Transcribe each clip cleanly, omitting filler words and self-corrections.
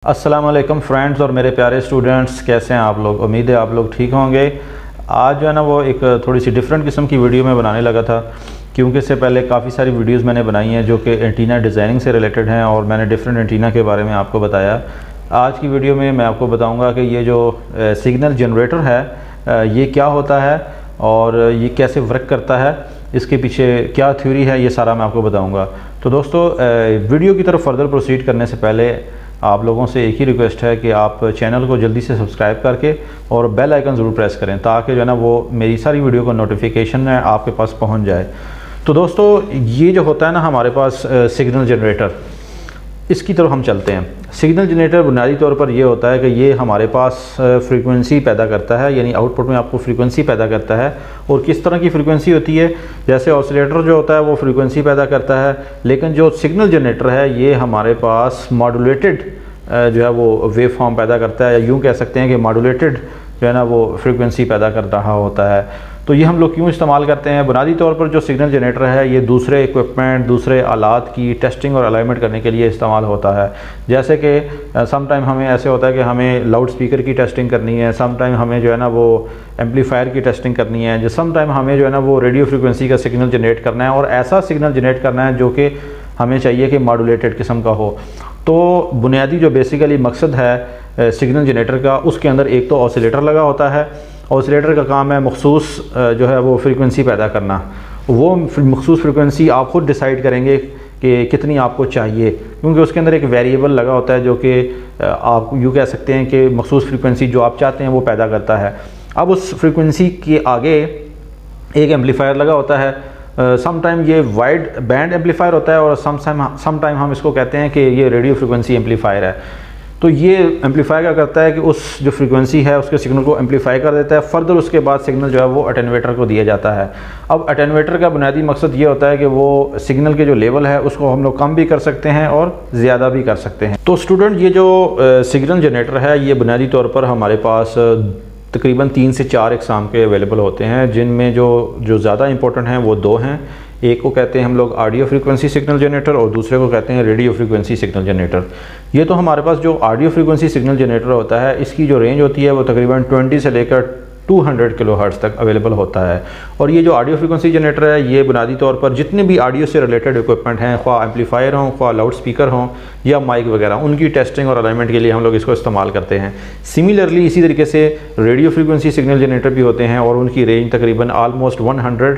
अस्सलाम वालेकुम फ्रेंड्स और मेरे प्यारे स्टूडेंट्स, कैसे हैं आप लोग। उम्मीद है आप लोग ठीक होंगे। आज जो है ना वो एक थोड़ी सी डिफरेंट किस्म की वीडियो में बनाने लगा था, क्योंकि इससे पहले काफ़ी सारी वीडियोस मैंने बनाई हैं जो कि एंटीना डिज़ाइनिंग से रिलेटेड हैं और मैंने डिफरेंट एंटीना के बारे में आपको बताया। आज की वीडियो में मैं आपको बताऊँगा कि ये जो सिग्नल जनरेटर है ये क्या होता है और ये कैसे वर्क करता है, इसके पीछे क्या थ्योरी है, ये सारा मैं आपको बताऊँगा। तो दोस्तों, वीडियो की तरफ फर्दर प्रोसीड करने से पहले आप लोगों से एक ही रिक्वेस्ट है कि आप चैनल को जल्दी से सब्सक्राइब करके और बेल आइकन ज़रूर प्रेस करें, ताकि जो है ना वो मेरी सारी वीडियो का नोटिफिकेशन है आपके पास पहुंच जाए। तो दोस्तों, ये जो होता है ना हमारे पास सिग्नल जनरेटर, इसकी तरफ हम चलते हैं। सिग्नल जनरेटर बुनियादी तौर पर ये होता है कि ये हमारे पास फ्रीक्वेंसी पैदा करता है, यानी आउटपुट में आपको फ्रीक्वेंसी पैदा करता है। और किस तरह की फ्रीक्वेंसी होती है, जैसे ऑसिलेटर जो होता है वो फ्रीक्वेंसी पैदा करता है, लेकिन जो सिग्नल जनरेटर है ये हमारे पास मॉड्यूलेटेड जो है वो वेव फॉर्म पैदा करता है, या यूँ कह सकते हैं कि मॉड्यूलेटेड जो है ना वो फ्रीक्वेंसी पैदा कर रहा होता है। तो ये हम लोग क्यों इस्तेमाल करते हैं? बुनियादी तौर पर जो सिग्नल जनरेटर है ये दूसरे इक्विपमेंट, दूसरे आलात की टेस्टिंग और अलाइनमेंट करने के लिए इस्तेमाल होता है। जैसे कि सम टाइम हमें ऐसे होता है कि हमें लाउड स्पीकर की टेस्टिंग करनी है, सम टाइम हमें जो है ना वो एम्पलीफायर की टेस्टिंग करनी है, सम टाइम हमें जो है ना वो रेडियो फ्रिक्वेंसी का सिग्नल जनरेट करना है, और ऐसा सिग्नल जनरेट करना है जो कि हमें चाहिए कि मॉड्यूलेटेड किस्म का हो। तो बुनियादी जो बेसिकली मकसद है सिग्नल जनरेटर का, उसके अंदर एक तो ऑसिलेटर लगा होता है। ऑसिलेटर का काम है मखसूस जो है वो फ्रीक्वेंसी पैदा करना। वो मखसूस फ्रीक्वेंसी आप खुद डिसाइड करेंगे कि कितनी आपको चाहिए, क्योंकि उसके अंदर एक वेरिएबल लगा होता है जो कि आप यूँ कह सकते हैं कि मखसूस फ्रीक्वेंसी जो आप चाहते हैं वो पैदा करता है। अब उस फ्रीक्वेंसी के आगे एक एम्पलीफायर लगा होता है। सम टाइम ये वाइड बैंड एम्पलीफायर होता है और सम टाइम हम इसको कहते हैं कि ये रेडियो फ्रीक्वेंसी एम्पलीफायर है। तो ये एम्पलीफायर क्या करता है कि उस जो फ्रीक्वेंसी है उसके सिग्नल को एम्पलीफाई कर देता है। फर्दर उसके बाद सिग्नल जो है वो अटेन्यूएटर को दिया जाता है। अब अटेन्यूएटर का बुनियादी मकसद ये होता है कि वो सिग्नल के जो लेवल है उसको हम लोग कम भी कर सकते हैं और ज़्यादा भी कर सकते हैं। तो स्टूडेंट, ये जो सिग्नल जनरेटर है ये बुनियादी तौर पर हमारे पास तकरीबन 3 से 4 इकसाम के अवेलेबल होते हैं, जिनमें जो ज़्यादा इंपॉर्टेंट हैं वो 2 हैं। एक को कहते हैं हम लोग ऑडियो फ्रीक्वेंसी सिग्नल जनरेटर और दूसरे को कहते हैं रेडियो फ्रीक्वेंसी सिग्नल जनरेटर। ये तो हमारे पास जो ऑडियो फ्रीक्वेंसी सिग्नल जनरेटर होता है इसकी जो रेंज होती है वो तकरीबन 20 से लेकर 200 किलोहर्ट्ज़ तक अवेलेबल होता है। और ये जो ऑडियो फ्रीक्वेंसी जनरेटर है ये बुनियादी तौर पर जितने भी ऑडियो से रिलेटेड इक्विपमेंट हैं, ख्वाह एम्पलीफायर हों, ख्वाह लाउड स्पीकर हों या माइक वगैरह, उनकी टेस्टिंग और अलाइनमेंट के लिए हम लोग इसको इस्तेमाल करते हैं। सिमिलरली इसी तरीके से रेडियो फ्रीक्वेंसी सिग्नल जनरेटर भी होते हैं और उनकी रेंज तकरीबन आलमोस्ट 100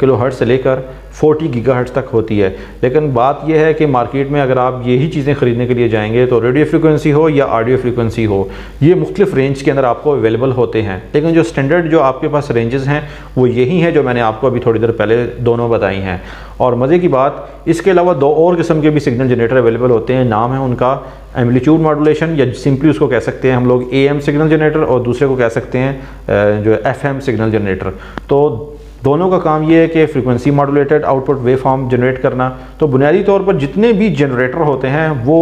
किलोहर्ट्ज़ से लेकर 40 गीगाहर्ट्ज़ तक होती है। लेकिन बात यह है कि मार्केट में अगर आप यही चीज़ें ख़रीदने के लिए जाएंगे तो रेडियो फ्रीक्वेंसी हो या ऑडियो फ्रीक्वेंसी हो, ये मुख्तलिफ रेंज के अंदर आपको अवेलेबल होते हैं। लेकिन जो स्टैंडर्ड जो आपके पास रेंजेस हैं वो यही हैं जो मैंने आपको अभी थोड़ी देर पहले दोनों बताई हैं। और मज़े की बात, इसके अलावा 2 और किस्म के भी सिग्नल जनरेटर अवेलेबल होते हैं। नाम है उनका एम्पलीट्यूड मॉड्यूलेशन, या सिंपली उसको कह सकते हैं हम लोग AM सिग्नल जनरेटर, और दूसरे को कह सकते हैं जो FM सिग्नल जनरेटर। तो दोनों का काम ये है कि frequency modulated output wave form generate करना। तो बुनियादी तौर पर जितने भी जनरेटर होते हैं वो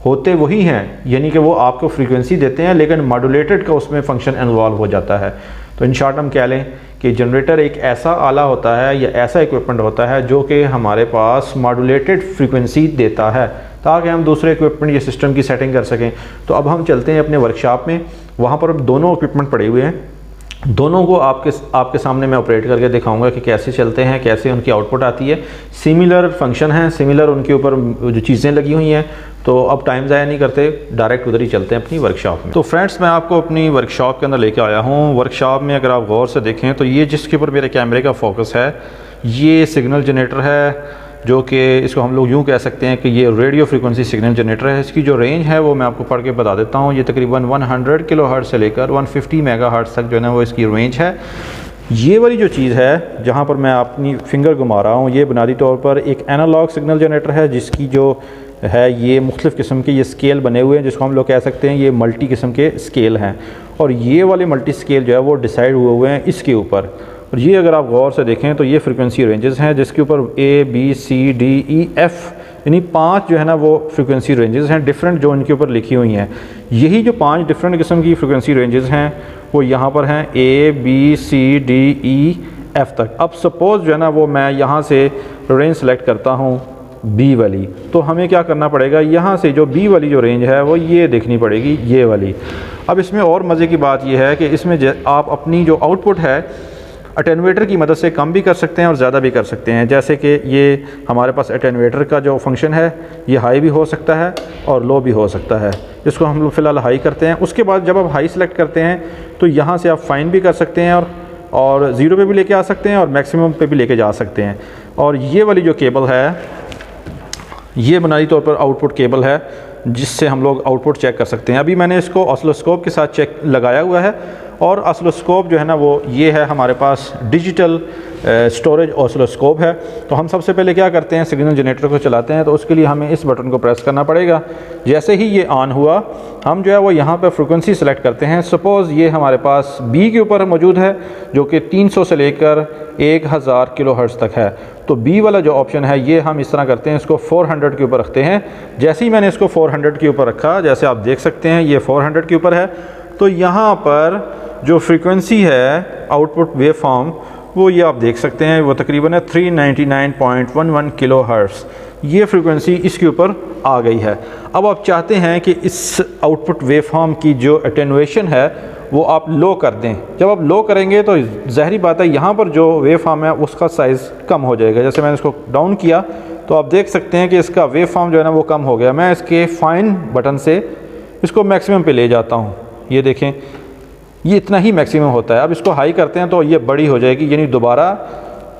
होते वही हैं, यानी कि वो आपको फ्रीक्वेंसी देते हैं लेकिन मॉड्यूलेटेड का उसमें फंक्शन इन्वॉल्व हो जाता है। तो इन शॉर्ट हम कह लें कि जनरेटर एक ऐसा आला होता है या ऐसा इक्विपमेंट होता है जो कि हमारे पास मॉड्यूलेटेड फ्रीक्वेंसी देता है, ताकि हम दूसरे इक्विपमेंट या सिस्टम की सेटिंग कर सकें। तो अब हम चलते हैं अपने वर्कशॉप में, वहाँ पर दोनों इक्विपमेंट पड़े हुए हैं। दोनों को आपके सामने मैं ऑपरेट करके दिखाऊंगा कि कैसे चलते हैं, कैसे उनकी आउटपुट आती है। सिमिलर फंक्शन है, सिमिलर उनके ऊपर जो चीज़ें लगी हुई हैं। तो अब टाइम ज़ाया नहीं करते, डायरेक्ट उधर ही चलते हैं अपनी वर्कशॉप में। तो फ्रेंड्स, मैं आपको अपनी वर्कशॉप के अंदर लेके आया हूँ। वर्कशॉप में अगर आप गौर से देखें तो ये जिसके ऊपर मेरे कैमरे का फोकस है ये सिग्नल जनरेटर है, जो कि इसको हम लोग यूँ कह सकते हैं कि ये रेडियो फ्रीक्वेंसी सिग्नल जनरेटर है। इसकी जो रेंज है वो मैं आपको पढ़ के बता देता हूँ। ये तकरीबन 100 किलोहर्ट्ज़ से लेकर 150 मेगाहर्ट्ज़ तक जो है ना वो इसकी रेंज है। ये वाली जो चीज़ है जहाँ पर मैं अपनी फिंगर घुमा रहा हूँ, ये बुनियादी तौर पर एक एनालॉग सिग्नल जनरेटर है, जिसकी जो है ये मुख्तलिफ़ किस्म के ये स्केल बने हुए हैं, जिसको हम लोग कह सकते हैं ये मल्टी किस्म के स्केल हैं। और ये वाले मल्टी स्केल जो है वो डिसाइड हुए हैं इसके ऊपर। और ये अगर आप गौर से देखें तो ये फ्रीक्वेंसी रेंजेस हैं, जिसके ऊपर A B C D E F यानी 5 जो है ना वो फ्रीक्वेंसी रेंजेस हैं डिफरेंट, जो इनके ऊपर लिखी हुई हैं। यही जो 5 डिफरेंट किस्म की फ्रीक्वेंसी रेंजेस हैं वो यहाँ पर हैं A B C D E F तक। अब सपोज़ जो है ना वो मैं यहाँ से रेंज सेलेक्ट करता हूँ बी वाली। तो हमें क्या करना पड़ेगा, यहाँ से जो बी वाली जो रेंज है वो ये देखनी पड़ेगी, ये वाली। अब इसमें और मज़े की बात ये है कि इसमें आप अपनी जो आउटपुट है अटेनवेटर की मदद से कम भी कर सकते हैं और ज़्यादा भी कर सकते हैं। जैसे कि ये हमारे पास अटेनवेटर का जो फंक्शन है ये हाई भी हो सकता है और लो भी हो सकता है। इसको हम लोग फ़िलहाल हाई करते हैं। उसके बाद जब आप हाई सेलेक्ट करते हैं तो यहाँ से आप फाइन भी कर सकते हैं और ज़ीरो पे भी लेके आ सकते हैं और मैक्सिमम पे भी लेके जा सकते हैं। और ये वाली जो केबल है ये बुनियादी तौर पर आउटपुट केबल है जिससे हम लोग आउटपुट चेक कर सकते हैं। अभी मैंने इसको ऑसिलोस्कोप के साथ चेक लगाया हुआ है और ऑसिलोस्कोप जो है ना वो ये है हमारे पास डिजिटल स्टोरेज ऑसिलोस्कोप है। तो हम सबसे पहले क्या करते हैं, सिग्नल जनरेटर को चलाते हैं। तो उसके लिए हमें इस बटन को प्रेस करना पड़ेगा। जैसे ही ये ऑन हुआ हम जो है वो यहाँ पे फ्रिक्वेंसी सेलेक्ट करते हैं। सपोज़ ये हमारे पास बी के ऊपर मौजूद है जो कि 300 से लेकर 1000 किलोहर्ट्ज़ तक है। तो बी वाला जो ऑप्शन है ये हम इस तरह करते हैं, इसको 400 के ऊपर रखते हैं। जैसे ही मैंने इसको 400 के ऊपर रखा, जैसे आप देख सकते हैं ये 400 के ऊपर है, तो यहाँ पर जो फ्रीक्वेंसी है आउटपुट वेव फॉर्म वो ये आप देख सकते हैं वो तकरीबन है 399.11 किलोहर्ट्ज़। ये फ्रीक्वेंसी इसके ऊपर आ गई है। अब आप चाहते हैं कि इस आउटपुट वेव फॉर्म की जो अटेनुएशन है वो आप लो कर दें। जब आप लो करेंगे तो ज़ाहिरी बात है यहाँ पर जो वेव फॉर्म है उसका साइज़ कम हो जाएगा। जैसे मैंने इसको डाउन किया तो आप देख सकते हैं कि इसका वेव फॉर्म जो है ना वो कम हो गया। मैं इसके फाइन बटन से इसको मैक्सिमम पे ले जाता हूँ। ये देखें ये इतना ही मैक्सिमम होता है। अब इसको हाई करते हैं तो ये बड़ी हो जाएगी, यानी दोबारा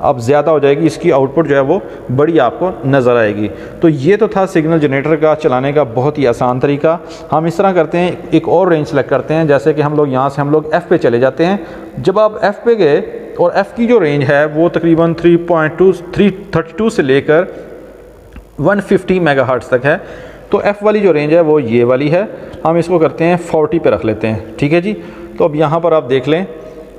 अब ज़्यादा हो जाएगी, इसकी आउटपुट जो है वो बड़ी आपको नज़र आएगी। तो ये तो था सिग्नल जनरेटर का चलाने का बहुत ही आसान तरीका। हम इस तरह करते हैं, एक और रेंज सेलेक्ट करते हैं। जैसे कि हम लोग यहाँ से हम लोग F पे चले जाते हैं। जब आप F पे गए और F की जो रेंज है वो तकरीबन 332 से लेकर 150 मेगाहर्ट्ज़ तक है। तो F वाली जो रेंज है वो ये वाली है। हम इसको करते हैं 40 पे रख लेते हैं, ठीक है जी। तो अब यहाँ पर आप देख लें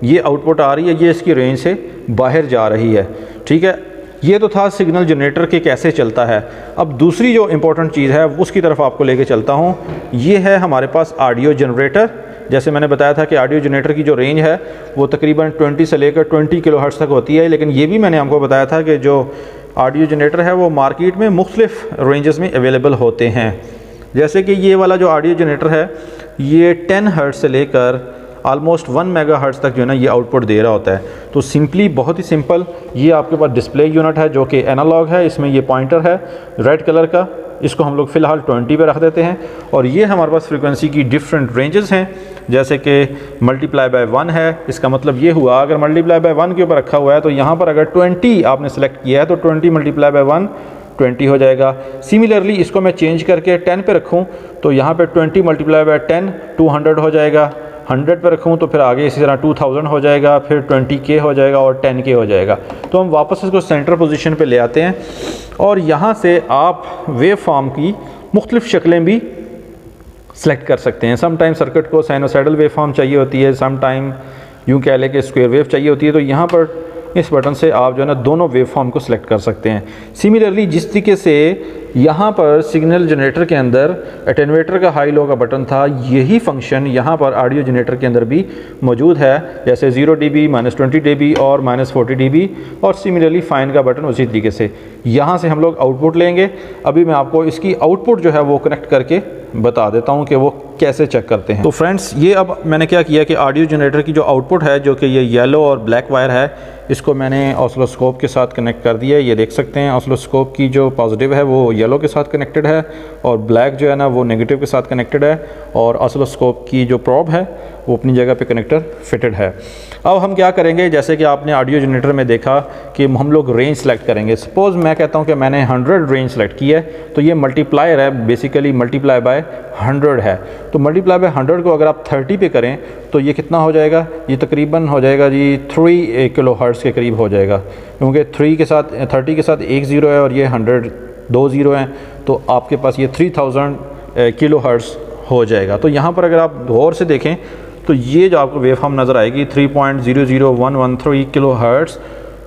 ये आउटपुट आ रही है, ये इसकी रेंज से बाहर जा रही है, ठीक है। ये तो था सिग्नल जनरेटर के कैसे चलता है। अब दूसरी जो इम्पोर्टेंट चीज़ है उसकी तरफ आपको लेके चलता हूँ। ये है हमारे पास ऑडियो जनरेटर। जैसे मैंने बताया था कि ऑडियो जनरेटर की जो रेंज है वो तकरीबन 20 से लेकर 20 किलोहर्ट्ज़ तक होती है। लेकिन ये भी मैंने आपको बताया था कि जो ऑडियो जनरेटर है वो मार्केट में मुख्तलिफ रेंजेस में अवेलेबल होते हैं। जैसे कि ये वाला जो ऑडियो जनरेटर है ये 10 हर्ट्ज़ से लेकर ऑलमोस्ट 1 मेगाहर्ट्ज़ तक जो है ना ये आउटपुट दे रहा होता है। तो सिंपली बहुत ही सिंपल, ये आपके पास डिस्प्ले यूनिट है जो कि एनालॉग है। इसमें ये पॉइंटर है रेड कलर का, इसको हम लोग फ़िलहाल 20 पे रख देते हैं। और ये हमारे पास फ्रीक्वेंसी की डिफरेंट रेंजेस हैं। जैसे कि मल्टीप्लाई बाय 1 है, इसका मतलब ये हुआ अगर मल्टीप्लाई बाय 1 के ऊपर रखा हुआ है तो यहाँ पर अगर 20 आपने सेलेक्ट किया है तो 20 मल्टीप्लाई बाय 1 20 हो जाएगा। सिमिलरली इसको मैं चेंज करके 10 पे रखूँ तो यहाँ पे 20 मल्टीप्लाई बाय 10 200 हो जाएगा। 100 पे रखूँ तो फिर आगे इसी तरह 2000 हो जाएगा, फिर 20K हो जाएगा और 10K हो जाएगा। तो हम वापस इसको सेंटर पोजीशन पे ले आते हैं और यहाँ से आप वेव फॉर्म की मुख्तलिफ शक्लें भी सेलेक्ट कर सकते हैं। सम टाइम सर्किट को साइनोसाइडल वेव फॉर्म चाहिए होती है, सम टाइम यूँ कह लें कि स्क्वायर वेव चाहिए होती है। तो यहाँ पर इस बटन से आप जो है ना दोनों वेव फॉर्म को सिलेक्ट कर सकते हैं। सिमिलरली जिस तरीके से यहाँ पर सिग्नल जनरेटर के अंदर अटेनुएटर का हाई लो का बटन था, यही फंक्शन यहाँ पर ऑडियो जनरेटर के अंदर भी मौजूद है। जैसे 0 dB, -20 dB और -40 dB और सिमिलरली फाइन का बटन उसी तरीके से। यहाँ से हम लोग आउटपुट लेंगे। अभी मैं आपको इसकी आउटपुट जो है वो कनेक्ट करके बता देता हूँ कि वो कैसे चेक करते हैं। तो फ्रेंड्स ये अब मैंने क्या किया कि ऑडियो जनरेटर की जो आउटपुट है जो कि ये येलो और ब्लैक वायर है, इसको मैंने ऑसिलोस्कोप के साथ कनेक्ट कर दिया है। ये देख सकते हैं ऑसिलोस्कोप की जो पॉजिटिव है वो येलो के साथ कनेक्टेड है और ब्लैक जो है ना वो नेगेटिव के साथ कनेक्टेड है। और ऑसिलोस्कोप की जो प्रोब है वो अपनी जगह पे कनेक्टर फिटेड है। अब हम क्या करेंगे, जैसे कि आपने ऑडियो जनरेटर में देखा कि हम लोग रेंज सेलेक्ट करेंगे। सपोज़ मैं कहता हूँ कि मैंने 100 रेंज सेलेक्ट की है तो ये मल्टीप्लायर है, बेसिकली मल्टीप्लाई बाय 100 है। तो मल्टीप्लाई बाय 100 को अगर आप 30 पे करें तो ये कितना हो जाएगा, ये तकरीबन हो जाएगा जी 3 किलोहर्ट्ज़ के करीब हो जाएगा। क्योंकि 30 के साथ एक ज़ीरो है और ये 100 2 ज़ीरो हैं, तो आपके पास ये 3000 किलोहर्ट्ज़ हो जाएगा। तो यहाँ पर अगर आप गौर से देखें तो ये जो आपको वेव फॉर्म नज़र आएगी 3.00113 किलोहर्ट्ज़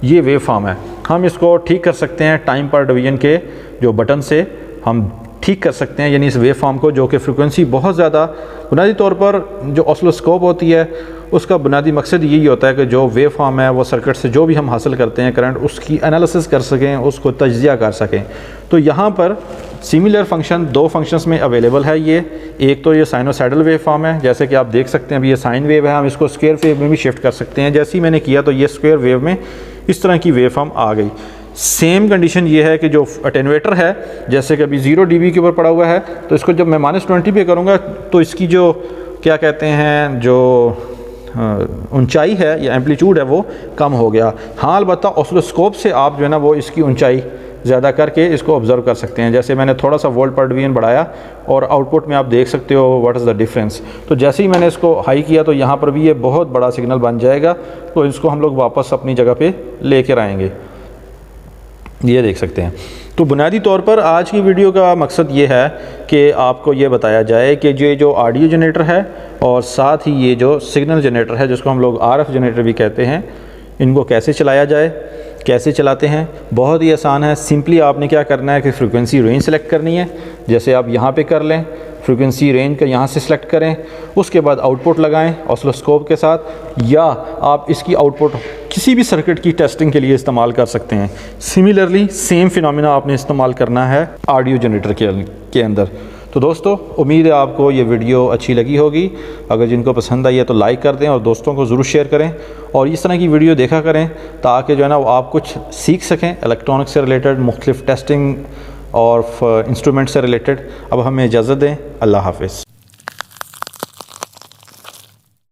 ये वेव फॉर्म है। हम इसको ठीक कर सकते हैं टाइम पर डिवीज़न के जो बटन से हम ठीक कर सकते हैं, यानी इस वेव फॉर्म को, जो कि फ्रिक्वेंसी बहुत ज़्यादा, बुनियादी तौर पर जो ऑसिलोस्कोप होती है उसका बुनियादी मकसद यही होता है कि जो वेव फॉर्म है वो सर्किट से जो भी हम हासिल करते हैं करंट, उसकी एनालिसिस कर सकें, उसको तज्जिया कर सकें। तो यहाँ पर सिमिलर फंक्शन 2 फंक्शंस में अवेलेबल है। ये एक तो ये साइनोसाइडल वेव फॉर्म है, जैसे कि आप देख सकते हैं अभी ये साइन वेव है, हम इसको स्क्वायर वेव में भी शिफ्ट कर सकते हैं। जैसे ही मैंने किया तो ये स्क्वायर वेव में इस तरह की वेव फॉर्म आ गई। सेम कंडीशन ये है कि जो अटेन्यूएटर है, जैसे कि अभी 0 dB के ऊपर पड़ा हुआ है, तो इसको जब मैं -20 पे करूँगा तो इसकी जो क्या कहते हैं जो ऊंचाई है या एम्पलीट्यूड है वो कम हो गया। हाँ, अलबत्ता ऑसिलोस्कोप से आप जो है ना वो इसकी ऊंचाई ज़्यादा करके इसको ऑब्ज़र्व कर सकते हैं। जैसे मैंने थोड़ा सा वोल्ट पर डिवीजन बढ़ाया और आउटपुट में आप देख सकते हो व्हाट इज़ द डिफरेंस। तो जैसे ही मैंने इसको हाई किया तो यहाँ पर भी ये बहुत बड़ा सिग्नल बन जाएगा, तो इसको हम लोग वापस अपनी जगह पे लेकर आएंगे, ये देख सकते हैं। तो बुनियादी तौर पर आज की वीडियो का मकसद ये है कि आपको ये बताया जाए कि ये जो ऑडियो जनरेटर है और साथ ही ये जो सिग्नल जनरेटर है, जिसको हम लोग RF जनरेटर भी कहते हैं, इनको कैसे चलाया जाए। कैसे चलाते हैं, बहुत ही आसान है। सिंपली आपने क्या करना है कि फ्रीक्वेंसी रेंज सेलेक्ट करनी है, जैसे आप यहाँ पे कर लें, फ्रीक्वेंसी रेंज का यहाँ से सिलेक्ट करें, उसके बाद आउटपुट लगाएं ऑसिलोस्कोप के साथ, या आप इसकी आउटपुट किसी भी सर्किट की टेस्टिंग के लिए इस्तेमाल कर सकते हैं। सिमिलरली सेम फिनोमेना आपने इस्तेमाल करना है ऑडियो जनरेटर के अंदर। तो दोस्तों, उम्मीद है आपको ये वीडियो अच्छी लगी होगी। अगर जिनको पसंद आई है तो लाइक कर दें और दोस्तों को ज़रूर शेयर करें, और इस तरह की वीडियो देखा करें ताकि जो है ना वो आप कुछ सीख सकें इलेक्ट्रॉनिक से रिलेटेड, मुख्तलिफ टेस्टिंग और इंस्ट्रूमेंट से रिलेटेड। अब हमें इजाज़त दें, अल्लाह हाफ़िज़।